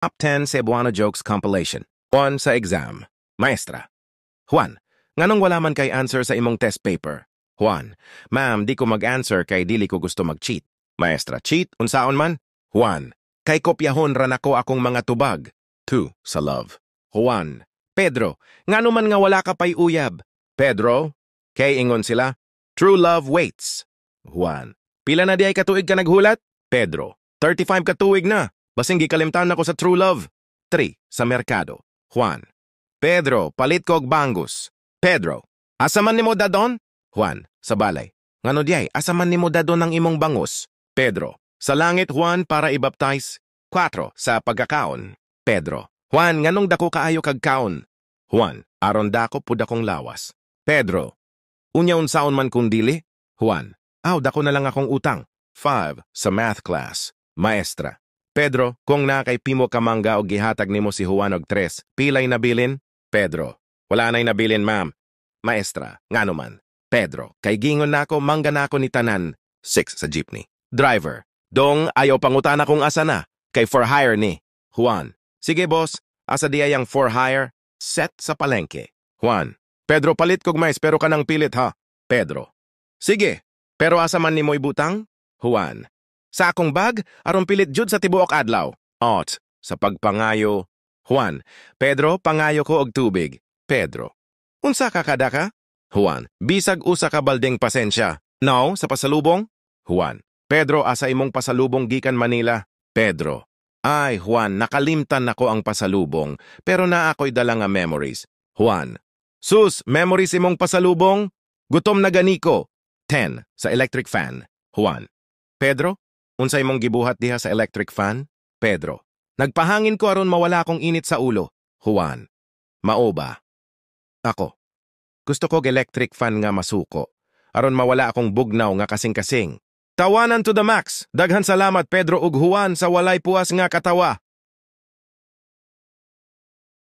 Top 10 Cebuano Jokes Compilation. 1 sa exam. Maestra. Juan, nganong wala man kay answer sa imong test paper? Juan, ma'am, di ko mag-answer kay dili ko gusto mag-cheat. Maestra, cheat? Unsaon man? Juan, kay kopyahon ran ako akong mga tubag. 2 sa love. Juan, Pedro, ngano man nga wala ka pa'y uyab? Pedro, kay ingon sila, true love waits. Juan, pila na di ay katuig ka naghulat? Pedro, 35 katuig na. Basing gikalimtan ako sa true love. 3 sa merkado. Juan, Pedro, palit ko og bangus. Pedro, asa man nimo dadon? Juan, sa balay. Ngano di ay, asa man nimo dadon ang imong bangus? Pedro, sa langit Juan para ibaptize. 4 sa pagkakaon. Pedro, Juan, nganong dako kaayo kag kaon? Juan, aron dako pud akong lawas. Pedro, unya unsaon man kung dili? Juan, dako na lang akong utang. 5 sa math class. Maestra, Pedro, kung na kay pimo ka mangga o gihatag nimo si Juan og 3, pilay nabilin? Pedro, wala na'y nabilin, ma'am. Maestra, ngano man? Pedro, kay gingon nako mangga nako ni tanan. 6 sa jeepney. Driver, dong ayaw pangutan akong asa na, kay for hire ni. Juan, sige boss, asa di ayang for hire? Set sa palengke. Juan, Pedro, palit kog mais pero kanang pilit ha. Pedro, sige, pero asa man nimo ibutang? Juan, sa akong bag, aron pilit jud sa tibuok adlaw. Ot, sa pagpangayo. Juan, Pedro, pangayo ko og tubig. Pedro, unsa ka kada ka? Juan, bisag usa ka baldeng pasensya. No, sa pasalubong? Juan, Pedro, asa imong pasalubong gikan Manila? Pedro, ay Juan, nakalimtan nako ang pasalubong, pero na ako'y dala nga memories. Juan, sus, memories imong pasalubong? Gutom na ganiko. 10 sa electric fan. Juan, Pedro, unsay mong gibuhat diha sa electric fan? Pedro, nagpahangin ko aron mawala akong init sa ulo. Juan, mao ba? Ako, gusto kog electric fan nga masuko, aron mawala akong bugnaw nga kasing-kasing. Tawanan to the max. Daghan salamat Pedro ug Juan sa walay puas nga katawa.